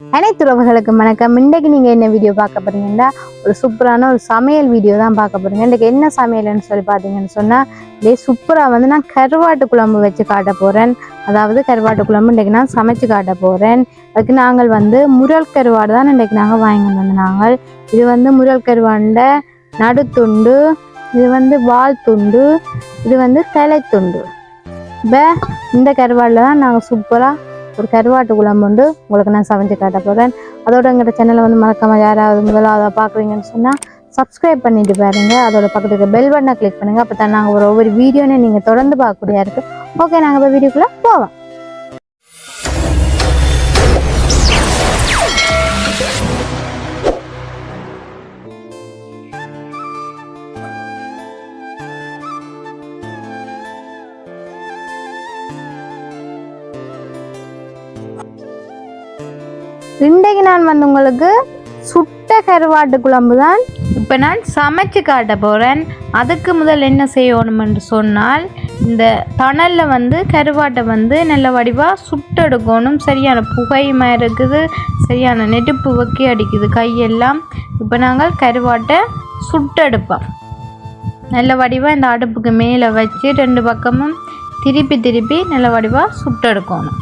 அனைத்து உறவுகளுக்கும் வணக்கம். இன்றைக்கு நீங்கள் என்ன வீடியோ பார்க்க போறீங்கன்னா ஒரு சூப்பரான ஒரு சமையல் வீடியோ தான் பார்க்க போறீங்க. இன்றைக்கு என்ன சமையல்னு சொல்லி பார்த்தீங்கன்னு சொன்னால் சூப்பராக நான் கருவாட்டு குழம்பு வச்சு காட்ட போகிறேன். அதாவது கருவாட்டு குழம்பு இன்றைக்கு நான் சமைச்சு காட்ட போகிறேன். அதுக்கு நாங்கள் முரல் கருவாடு தான் இன்றைக்கு நாங்கள் வாங்கிட்டு வந்தோம். இது முரல் கருவாண்ட நடுத்துண்டு, இது வால் துண்டு, இது தலைத்துண்டு. இப்போ இந்த கருவாடில் தான் நாங்கள் சூப்பராக ஒரு கருவாட்டு குழம்பு உண்டு உங்களுக்கு நான் சமைச்சு காட்ட போகிறேன். அதோட எங்களோட சேனலை மறக்காமல் யாராவது முதலாவதாக பார்க்குறீங்கன்னு சொன்னால் சப்ஸ்கிரைப் பண்ணிட்டு பாருங்க. அதோட பக்கத்துக்கு பெல் பட்டனை கிளிக் பண்ணுங்கள். அப்போ தான் நாங்கள் ஒவ்வொரு வீடியோன்னு நீங்கள் தொடர்ந்து பார்க்கக்கூடியா இருக்குது. ஓகே, நாங்கள் இப்போ வீடியோக்குள்ளே போவோம். இன்றைக்கு நான் உங்களுக்கு சுட்ட கருவாட்டு குழம்பு தான் இப்போ நான் சமைச்சு காட்ட போகிறேன். அதுக்கு முதல் என்ன செய்யணும்னு சொன்னால் இந்த தணலில் கருவாட்டை நல்ல வடிவாக சுட்டெடுக்கணும். சரியான புகையுமா இருக்குது, சரியான நெருப்பு வைக்கி அடிக்குது கையெல்லாம். இப்போ நாங்கள் கருவாட்டை சுட்டெடுப்போம். நல்ல வடிவாக இந்த அடுப்புக்கு மேலே வச்சு 2 பக்கமும் திருப்பி நல்ல வடிவாக சுட்டெடுக்கணும்.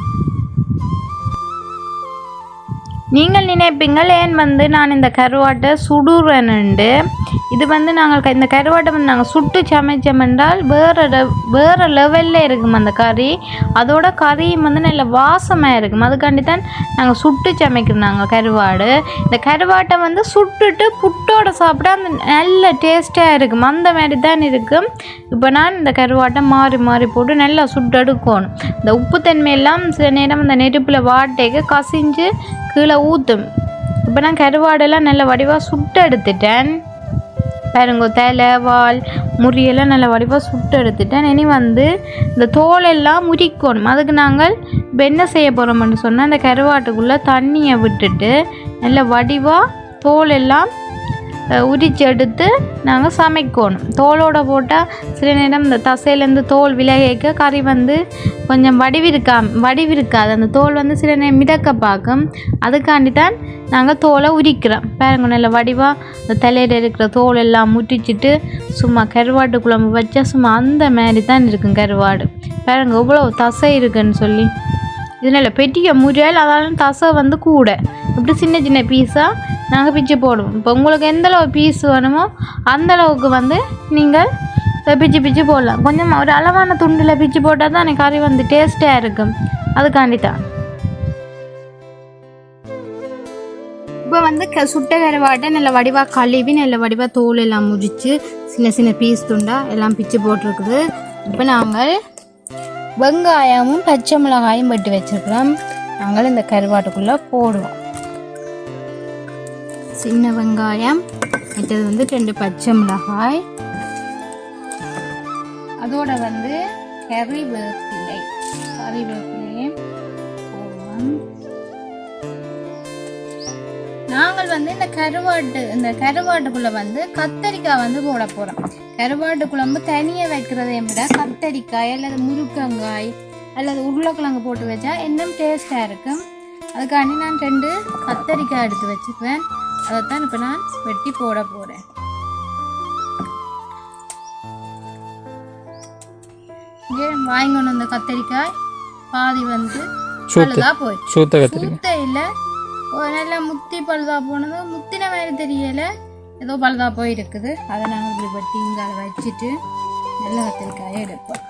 நீங்கள் நினைப்பீங்கள் ஏன் நான் இந்த கருவாட்டை சுடுறேன்னுண்டு. இது நாங்கள் இந்த கருவாட்டை நாங்கள் சுட்டு சமைச்சோம் என்றால் வேறு லெவலில் இருக்கும் அந்த கறி. அதோட கறியும் நல்ல வாசமாக இருக்கும். அதுக்காண்டி தான் நாங்கள் சுட்டு சமைக்கிறோம் நாங்கள் கருவாடு. இந்த கருவாட்டை சுட்டுட்டு புட்டோட சாப்பிட்டா அந்த நல்ல டேஸ்ட்டாக இருக்கும். அந்த மாதிரி தான் இருக்கும். இப்போ நான் இந்த கருவாட்டை மாறி போட்டு நல்லா சுட்டு எடுக்கணும். இந்த உப்பு தன்மையெல்லாம் சில நேரம் இந்த நெருப்பில் வாட்டைக்கு கசிஞ்சு கீழே ஊற்றும். இப்போ நான் கருவாடெல்லாம் நல்ல வடிவாக சுட்டு எடுத்துட்டேன். பாருங்க, தலை வால் முறியெல்லாம் நல்ல வடிவாக சுட்டு எடுத்துட்டேன். இனி இந்த தோலெல்லாம் முறிக்கணும். அதுக்கு நாங்கள் இப்போ என்ன செய்ய போகிறோம்னு சொன்னால் இந்த கருவாட்டுக்குள்ளே தண்ணியை விட்டுட்டு நல்ல வடிவாக தோலெல்லாம் உரிச்சு எடுத்து நாங்கள் சமைக்கணும். தோலோடு போட்டால் சில நேரம் இந்த தசையிலேருந்து தோல் விலகிக்க கறி கொஞ்சம் வடிவிருக்காது. அந்த தோல் சில நேரம் மிதக்க பார்க்கும். அதுக்காண்டி தான் நாங்கள் தோலை உரிக்கிறோம். பாருங்க, நல்ல வடிவாக இந்த தலையில் இருக்கிற தோல் எல்லாம் முட்டிச்சிட்டு சும்மா கருவாட்டு குழம்பு வச்சா சும்மா அந்த மாதிரி தான் இருக்கும் கருவாடு. பாருங்க இவ்வளோ தசை இருக்குன்னு சொல்லி. இதனால் பெட்டிய முறியல், அதாலும் தசை கூட. இப்படி சின்ன பீஸாக நாங்கள் பிச்சு போடுவோம். இப்போ உங்களுக்கு எந்தளவு பீஸ் வேணுமோ அந்தளவுக்கு நீங்கள் பிச்சு போடலாம். கொஞ்சம் ஒரு அளவான துண்டில் பிச்சு போட்டால் தான் எனக்கு கறி டேஸ்ட்டாக இருக்கும். அதுக்காண்டி தான் இப்போ சுட்ட கருவாட்டை நல்ல வடிவாக கழுவி நல்ல வடிவாக தோல் எல்லாம் முறித்து சின்ன பீஸ் துண்டாக எல்லாம் பிச்சு போட்டிருக்குது. இப்போ நாங்கள் வெங்காயமும் பச்சை மிளகாயும் வெட்டி வச்சுருக்கிறோம். நாங்கள் இந்த கருவாட்டுக்குள்ளே போடுவோம். சின்ன வெங்காயம், மற்றது 2 பச்சை மிளகாய், அதோட கறிவேப்பிலையும் போடுவோம். நாங்கள் இந்த கருவாட்டுக்குள்ளே கத்தரிக்காய் போட போகிறோம். கருவாட்டு குழம்பு தனியாக வைக்கிறதை விட கத்தரிக்காய் அல்லது முருங்கங்காய் அல்லது உருளைக்கிழங்கு போட்டு வச்சா இன்னும் டேஸ்ட்டாக இருக்கும். அதுக்காண்டி நான் 2 கத்தரிக்காய் எடுத்து வச்சுக்குவேன். அதைத்தான் இப்போ நான் வெட்டி போட போகிறேன். இங்கே வாங்கிக்கணும் இந்த கத்தரிக்காய் பாதி பழுதா போய் சுத்த இல்லை, நல்லா முத்தி பழுதா போனது, முத்தின மாதிரி தெரியல, ஏதோ பழுதா போய் இருக்குது. அதை நாங்கள் இப்படி வெட்டி இங்கே வச்சுட்டு நல்ல கத்திரிக்காயை எடுப்போம்.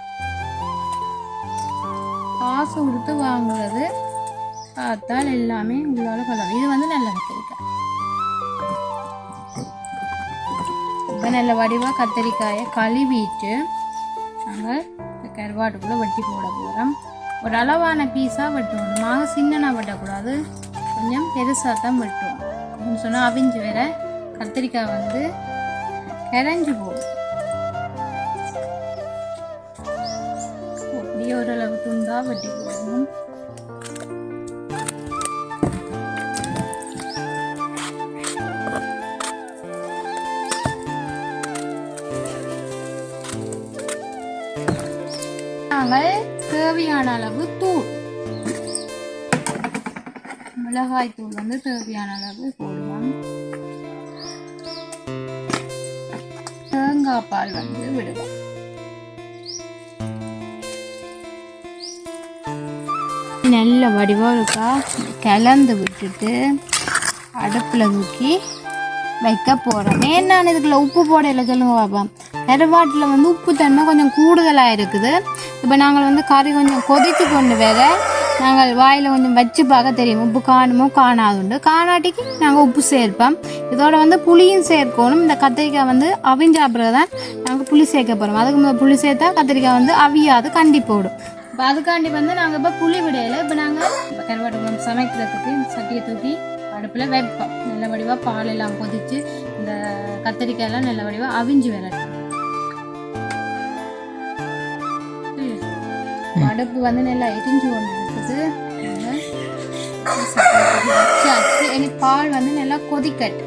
காசு கொடுத்து வாங்குறது பார்த்தால் எல்லாமே உள்ளால பழம். இது நல்ல கத்திரிக்காய். இப்போ நல்ல வடிவாக கத்திரிக்காயை கழுவிட்டு நாங்கள் இந்த கருவாட்டுக்குள்ளே வெட்டி போட போகிறோம். ஒரு அளவான பீஸாக வெட்டுவோம். நாங்க சின்னனா வெட்டக்கூடாது, கொஞ்சம் பெருசாக தான் வெட்டுவோம். அப்படின்னு சொன்னால் அவிஞ்சு வேற கத்திரிக்காய் கரைஞ்சி போகும். அப்படியே ஓரளவு துண்டாக வெட்டி போடணும். நாங்கள் தேவையான அளவு தூள் மிளகாய் தூள் வந்து தேவையான அளவு போடுவோம். தேங்காய் பால் வந்து விடுவோம். நல்ல வடிவாக இருக்கா கலந்து விட்டுட்டு அடுப்பில் தூக்கி வைக்க போகிறேன். ஏன் நான் இதுக்குள்ள உப்பு போடையில சொல்லுங்க பார்ப்போம். கருவாட்டில் வந்து உப்பு தன்மை கொஞ்சம் கூடுதலாக இருக்குது. இப்போ நாங்கள் வந்து கறி கொஞ்சம் கொதித்து கொண்டு வேற நாங்கள் வாயில் கொஞ்சம் வச்சு பார்க்க தெரியும் உப்பு காணுமோ காணாதுண்டு. காணாட்டிக்கு நாங்கள் உப்பு சேர்ப்போம். இதோட வந்து புளியும் சேர்க்கணும். இந்த கத்திரிக்காய் வந்து அவிஞ்ச அப்புறம் தான் நாங்கள் புளி சேர்க்க போகிறோம். அதுக்கு முதல் புளி சேர்த்தா கத்திரிக்காய் வந்து அவியாது கண்டி போடும். இப்போ அதுக்காண்டி வந்து நாங்கள் இப்போ புளி விடையில இப்போ நாங்கள் இப்போ கருவாட்டு குழம்பு சமைக்கிறதுக்கு சட்டியை தூக்கி அடுப்பில் வைப்போம். நல்ல வடிவாக பால் எல்லாம் கொதிச்சு இந்த கத்திரிக்காயெல்லாம் நல்ல வடிவாக அவிஞ்சு விரட்டும். அடுப்பு வந்து நல்லா எரிஞ்சு கொண்டு இருக்குது. எனக்கு பால் வந்து நல்லா கொதிக்கட்டு.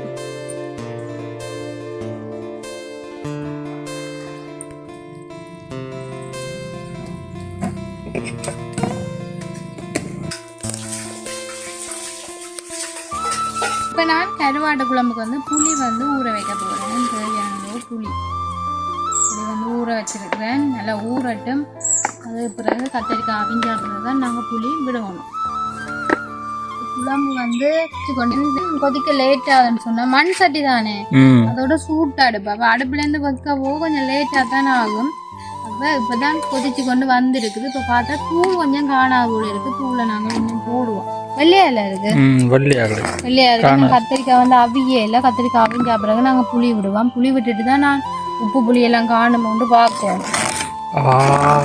இப்போ நான் கருவாட்டு குழம்புக்கு வந்து புளி வந்து ஊற வைக்க போகிறேன். தேவையான அளவு புளி வந்து ஊற வச்சிருக்கிறேன். நல்லா ஊறட்டும். அது பிறகு கத்திரிக்காய் அவிஞ்ச அப்புறம் தான் நாங்கள் புளி விடணும். குழம்பு வந்து கொதிக்க லேட் ஆகுதுன்னு சொன்னா மண் சட்டி தானே, அதோட சூட்டு அடுப்பு. அப்போ அடுப்புலேருந்து வைக்கவோ கொஞ்சம் லேட்டாக தானே ஆகும். அப்போ இப்போதான் கொதிச்சு கொண்டு வந்துருக்குது. இப்போ பார்த்தா தூள் கொஞ்சம் காணாத போல இருக்கு. தூளை நாங்கள் கொஞ்சம் போடுவோம். வெள்ளையால இருக்கு, வெள்ளையா இருக்கு. கத்திரிக்காய் வந்து அவிய இல்லை. கத்திரிக்காய் அவிஞ்ச பிறகு நாங்கள் புளி விடுவோம். புளி விட்டுட்டு தான் நான் உப்பு புளி எல்லாம் காணுமோண்டு பார்ப்போம்.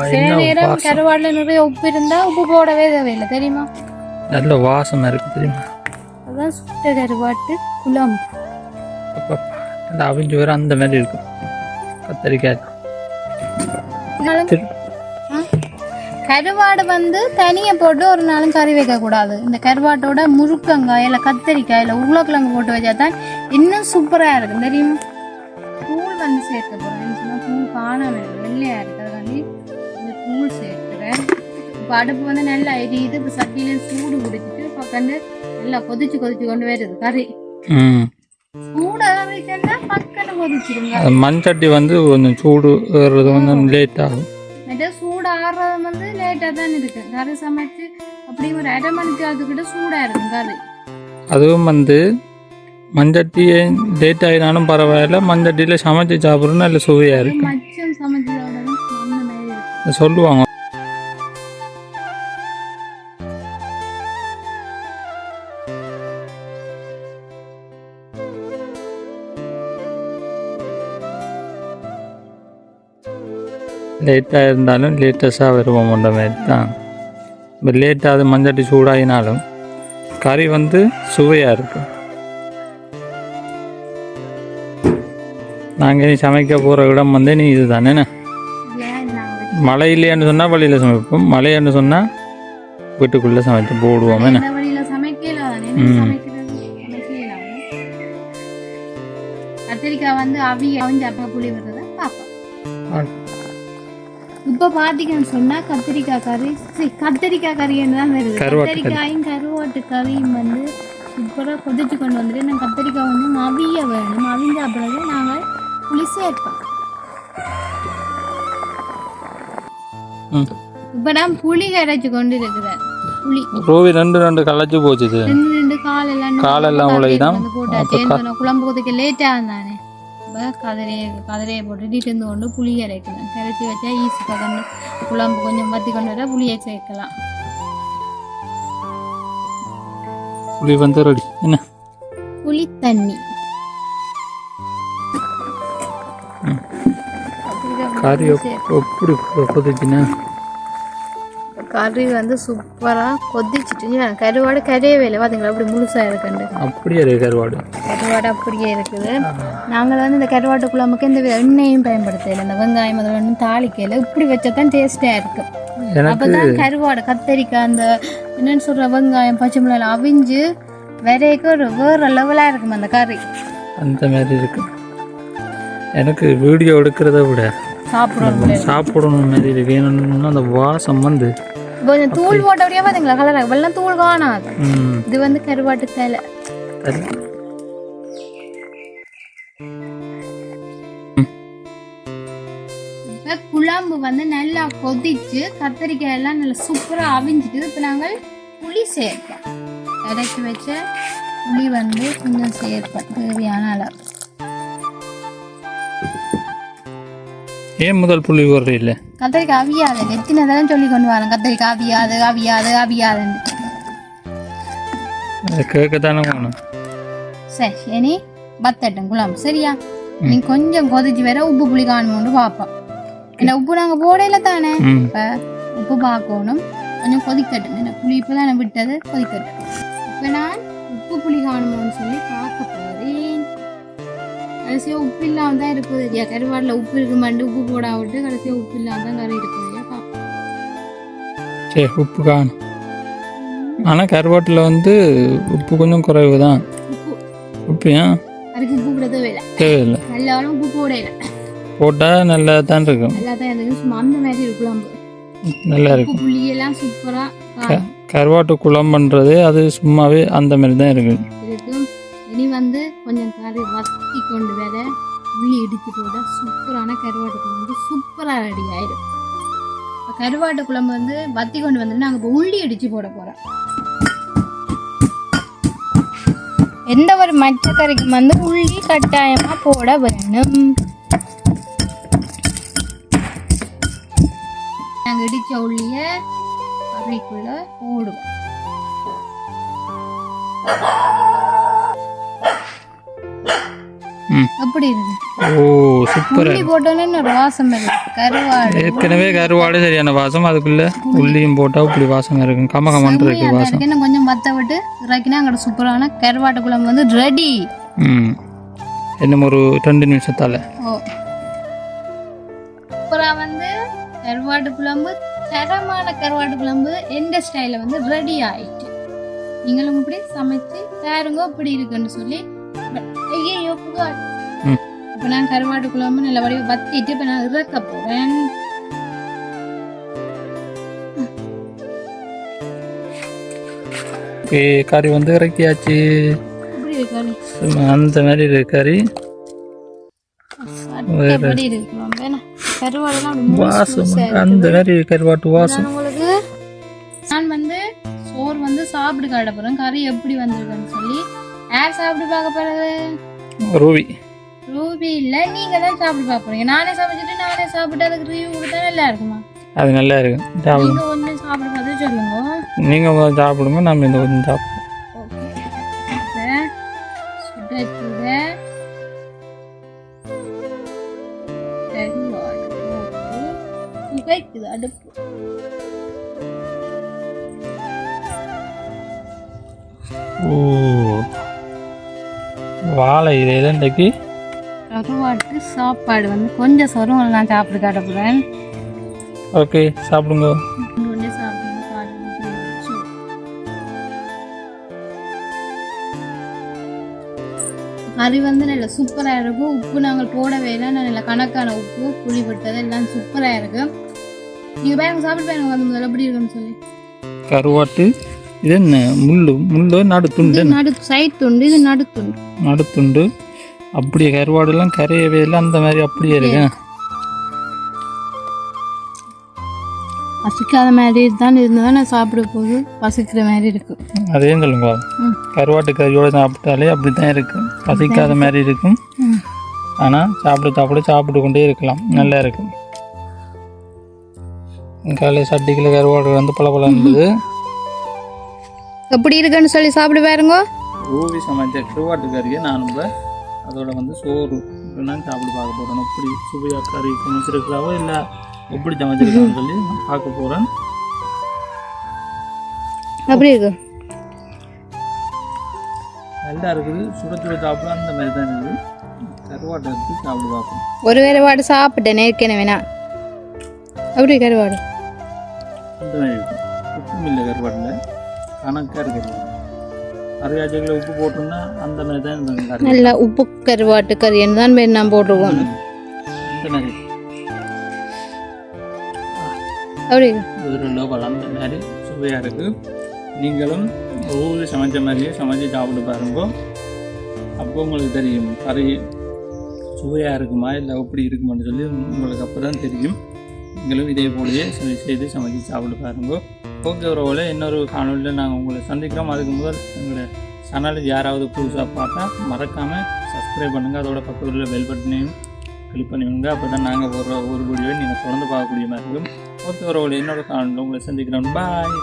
சில நேரம் கருவாடுல நிறைய உப்பு இருந்தா உப்பு போடவே தேவையில்லை தெரியுமா. நல்ல வாசனை இருக்கு தெரியுமா. அதான் சுட்ட கருவாட்டு குழம்பு. அவிஞ்சு வர அந்த மாதிரி இருக்கும் கத்திரிக்காய். கருவாடு வந்து தனியை போட்டு ஒரு நாளும் கறி வைக்க கூடாது. இந்த கருவாட்டோட முருக்கங்காய் இல்லை கத்திரிக்காய் இல்லை உருளைக்கிழங்கு போட்டு வச்சா தான் இன்னும் சூப்பரா இருக்கும் தெரியுமா. தூள் வந்து சேர்க்க போறேன் சொன்னா தூள் காணாம இருக்கு, வெள்ளையா இருக்கு. அதுக்காண்டி தூள் சேர்க்கிறேன். இப்போ அடுப்பு வந்து நல்லா எரியுது. இப்போ சட்டியில சூடு குடிச்சிட்டு பக்கந்து நல்லா கொதிச்சு கொண்டு வருது கறி. சூடு ஆரம்பிச்சா பக்கன்னு கொதிச்சிருங்க. மண் சட்டி வந்து கொஞ்சம் சூடு ஏறுறது வந்து லேட் ஆகும். சூடு ஆறுறது வந்து லேட்டா தான் இருக்கு. கறி சமைச்சு அப்படி ஒரு 1/2 மணி நேரத்துக்கிட்ட சூடா இருக்கும் கறி. அதுவும் வந்து மஞ்சட்டி லேட் ஆகினாலும் பரவாயில்ல, மஞ்சட்டியில் சமைச்சு சாப்பிட்றது நல்ல சுவையாக இருக்கு. மச்சம் சமைச்சு சாப்பிட்றது சொல்லுவாங்க. லேட்டாக இருந்தாலும் லேட்டஸ்டாக வருவோம் அந்த மாதிரி தான். இப்போ லேட்டாக அது மஞ்சட்டி சூடாகினாலும் கறி வந்து சுவையாக இருக்கும். நாங்கள் நீ சமைக்க போகிற இடம் வந்து நீ இது தானே. மழை இல்லையான்னு சொன்னால் வழியில் சமைப்போம், மழையான்னு சொன்னால் வீட்டுக்குள்ளே சமைச்சு போடுவோம். என்ன கத்திரிக்காய் வந்து அவிஞ்ச புளி விடுறத பார்ப்போம். இப்போ பார்த்தீங்கன்னு சொன்னா கத்திரிக்காய் கறின்னு தான் வருது. கத்திரிக்காயும் கருவாட்டு கறியும் வந்து சூப்பராக கொதிச்சு கொண்டு வந்துட்டு நான் கத்திரிக்காய் வந்து அவிய வேணும். அவிஞ்ச பிறகு நாங்கள் புளி சேர்ப்போம். இப்போ நான் புளி கரைச்சி கொண்டு இருக்கிறேன். புளி ரெண்டு கலைச்சு போச்சு. ரெண்டு காலெல்லாம் போட்டாச்சு. குழம்பு கொதிக்க லேட்டாக இருந்தானே. இப்போ கதிரையை போட்டுட்டு இருந்து கொண்டு புளி கரைக்கணும். கரைச்சி வச்சா ஈஸி பக்கண்டு குழம்பு கொஞ்சம் வத்தி கொண்டு வர புளியை சேர்க்கலாம். புளி வந்து ரெடி. என்ன புளி தண்ணி கறி எப்படி கொதிச்சுன்னா கறி வந்து சூப்பராக கொதிச்சுட்டு கருவாடு கரையவே இல்லை. பார்த்தீங்களா அப்படி முழுசாக இருக்குண்டு. அப்படியே இருக்கு கருவாடு அப்படியே இருக்குது. நாங்கள் வந்து இந்த கருவாட்டு குழம்புக்கு இந்த எண்ணெயும் பயன்படுத்தலை. இந்த வெங்காயம் அதில் ஒன்றும் தாளிக்கையில் இப்படி வச்சா தான் டேஸ்ட்டாக இருக்கும். அப்போ தான் கருவாடு கத்தரிக்காய் அந்த என்னென்னு சொல்கிற வெங்காயம் பச்சை மிளகாய் அவிஞ்சு வரைக்கும் ஒரு வேறு லெவலாக இருக்கும் அந்த கறி. அந்த மாதிரி இருக்கு. எனக்கு வீடியோ எடுக்கிறத விட சாப்பிடணும் மாதிரி வேணும்னா அந்த வாசம் வந்து கொஞ்சம் தூள் போட்டபடியா பாத்தீங்களா கலர் வெள்ளம் தூள் காணாது. இது வந்து கருவாட்டு தலை. இப்ப குழம்பு வந்து நல்லா கொதிச்சு கத்திரிக்காய் எல்லாம் நல்லா சூப்பரா அவிஞ்சிட்டு இப்ப நாங்கள் புளி சேர்ப்போம். இறக்கி வச்ச புளி வந்து கொஞ்சம் சேர்ப்போம் தேவையான அளவு. ஏன் முதல் புளி போடுற இல்லை? கத்திரிக்காய் அவியாது எத்தனைதான் சொல்லி கொண்டு வரேன். கத்திரிக்காய் அவியாது அவியாது அவியாதுன்னு கேட்கத்தானே வேணும். சரி இனி பத்தட்டும் குழம்பு சரியா? நீ கொஞ்சம் கொதிச்சு வேற உப்பு புளி காணுமோன்னு பார்ப்போம். ஏன்னா உப்பு நாங்கள் போடையில தானே இப்போ உப்பு பார்க்கணும். கொஞ்சம் கொதிக்கட்டும். ஏன்னா புளி இப்போ தானே விட்டது கொதிக்கட்டும். இப்போ நான் உப்பு புளி காணுமோன்னு சொல்லி பார்க்க போகிறேன். கடைசியாக உப்பு இல்லாமல் தான் இருக்குது இல்லையா? கருவாடில் உப்பு இருக்கு மண்டு உப்பு போடா விட்டு கடைசியாக உப்பு இல்லாமல் தான் கறி இருக்குது இல்லையா? பார்ப்போம். சரி உப்பு காணும். ஆனால் கருவாட்டில் வந்து உப்பு கொஞ்சம் குறைவு தான். உப்பு ஏன் அதுக்கு உப்பு போட தேவையில்லை. தேவையில்லை. நல்லாலும் உப்பு போடையில போட்டால் நல்லா தான் இருக்கும். நல்லா தான் இருந்துச்சு. சும்மா அந்த மாதிரி இருக்கலாம். நல்லா இருக்கும். புளியெல்லாம் சூப்பராக கருவாட்டு குழம்புன்றது அது சும்மாவே அந்த மாதிரி தான் இருக்குது. இனி வந்து கொஞ்சம் கறி வத்தி கொண்டு வேற உள்ளி இடித்து போட சூப்பரான கருவாட்டு குழம்பு சூப்பராக ரெடி ஆயிடும். இப்போ கருவாட்டு குழம்பு வந்து வத்தி கொண்டு வந்து நாங்கள் இப்போ உள்ளி இடித்து போட போகிறோம். எந்த ஒரு மச்சக்கறிக்கும் வந்து உள்ளி கட்டாயமாக போட வேணும். நாங்கள் இடித்த உள்ளிய கறிக்குள்ள போடுவோம். எப்படி இருக்கு? ஓ சூப்பர். உள்ளி போட்டோன்னே ஒரு வாசம் இருக்கு. கருவாடு ஏற்கனவே கருவாடு சரியான வாசம். அதுக்குள்ள உள்ளியும் போட்டால் இப்படி வாசம் இருக்கும். கமகமன்று இருக்கு வாசம். இன்னும் கொஞ்சம் மத்த விட்டு இறக்கினா அங்கே சூப்பரான கருவாட்டு குழம்பு வந்து ரெடி. இன்னும் ஒரு 2 நிமிஷத்தால சூப்பரா வந்து கருவாட்டு குழம்பு தரமான கருவாட்டு குழம்பு எந்த ஸ்டைல வந்து ரெடி ஆயிடுச்சு. நீங்களும் இப்படி சமைச்சு பாருங்க இப்படி இருக்குன்னு சொல்லி. ஐயோ இப்ப நான் கருவாட்டு குழம்பு நல்ல வடிவ வத்திட்டு இப்ப நான் இறக்க போறேன். கறி வந்து இறக்கியாச்சு. அந்த மாதிரி இருக்கு கறி. வாசம் அந்த மாதிரி கருவாட்டு வாசம். உங்களுக்கு நான் வந்து சோறு வந்து சாப்பிட்டு காட்ட போறேன். கறி எப்படி வந்திருக்குன்னு சொல்லி. யார் சாப்பிட்டு பார்க்க போறது? ரூபி. ரூபி இல்ல, நீங்க தான் சாப்பிட்டு பார்க்க போறீங்க. நானே சமைச்சிட்டு நானே சாப்பிட்டு அதுக்கு ரிவ்யூ கொடுத்தா நல்லா இருக்குமா? அது நல்லா இருக்கும். நீங்க ஒண்ணு சாப்பிட்டு பார்த்து சொல்லுங்க. நீங்க சாப்பிடுங்க, நாம இந்த கொஞ்சம் சாப்பிடுவோம். ஓகே. சுட சுட புகைக்குது அடுப்பு. ஓ வாழை இலையில இன்றைக்கு கருவாட்டு சாப்பாடு வந்து கொஞ்சம் சொருங்க நான் சாப்பிட்டு காட்ட போகிறேன். ஓகே சாப்பிடுங்க. கறி வந்து நல்ல சூப்பராக இருக்கும். உப்பு நாங்கள் போடவே இல்லை. நல்ல கணக்கான உப்பு புளி விட்டது எல்லாம் சூப்பராக இருக்கு. நீங்கள் பேங்க சாப்பிட்டு பேங்க வந்து முதல்ல எப்படி இருக்குன்னு சொல்லி. கருவாட்டு இது என்ன முள்ளு முள்ளு நடுத்துண்டு நடு சைட் துண்டு இது நடுத்துண்டு நடுத்துண்டு. அப்படியே கருவாடுலாம் கரையவே இல்லை அந்த மாதிரி அப்படியே இருக்கு. பசிக்காத மாதிரி தான் இருந்தால் நான் சாப்பிட போது பசிக்கிற மாதிரி இருக்கு. அதே சொல்லுங்க. கருவாட்டு கறியோட சாப்பிட்டாலே அப்படி தான் இருக்கு. பசிக்காத மாதிரி இருக்கும். ஆனால் சாப்பிட்டு கொண்டே இருக்கலாம். நல்லா இருக்கும். காலையில் சட்டிக்கில் கருவாடு வந்து பல இருந்தது. எப்படி இருக்குன்னு சொல்லி சாப்பிடு பாருங்க. ரூபி சமைச்ச கருவாட்டு கறியை நான் அதோட வந்து சோறு நான் சாப்பிட்டு பார்க்க போகிறேன். எப்படி சுவையாக கறி சமைச்சிருக்கிறாவோ இல்லை எப்படி சமைச்சிருக்கான்னு சொல்லி நான் பார்க்க போகிறேன். அப்படி இருக்கு. நல்லா இருக்குது. சுட சுட சாப்பிட அந்த மாதிரி தான் இருக்குது. கருவாட்டை எடுத்து சாப்பிட்டு பார்ப்போம். ஒரு கருவாடு சாப்பிட்டேன் ஏற்கனவே நான். அப்படி கருவாடு அந்த மாதிரி இருக்கும். உப்பும் இல்லை கருவாட்டில் கணக்காக இருக்குது. அரையாச்சில் உப்பு போட்டோம்னா அந்த மாதிரி தான் இருந்தாங்க. நல்லா உப்பு கருவாட்டு கறின்னு தான் பேர் நான் போட்டுருவோம். இந்த மாதிரி அப்படி ஒரு லோக்கல் அந்த மாதிரி சுவையாக இருக்குது. நீங்களும் ஊரில் சமைச்ச மாதிரியே சமைச்சு சாப்பிட்டு பாருங்க. அப்போ உங்களுக்கு தெரியும் கறி சுவையாக இருக்குமா இல்லை எப்படி இருக்குமான்னு சொல்லி உங்களுக்கு அப்போ தான் தெரியும். நீங்களும் இதே போலயே செய்து சமைச்சு சாப்பிட்டு பாருங்க. ஓகே உறவுகளே, இன்னொரு காணொலியில் நாங்கள் உங்களை சந்திக்கிறோம். அதுக்கு முதல் எங்களுடைய சேனல் யாராவது புதுசாக பார்த்தா மறக்காமல் சப்ஸ்கிரைப் பண்ணுங்கள். அதோட பக்கத்தில் பெல் பட்டனையும் கிளிக் பண்ணிவிடுங்க. அப்போ தான் நாங்கள் போடுற ஒரு வீடியோவை நீங்கள் தொடர்ந்து பார்க்கக்கூடிய மாதிரி இருக்கும். ஓகே உறவுகளே, இன்னொரு காணொலியில் உங்களை சந்திக்கிறோம். பாய்.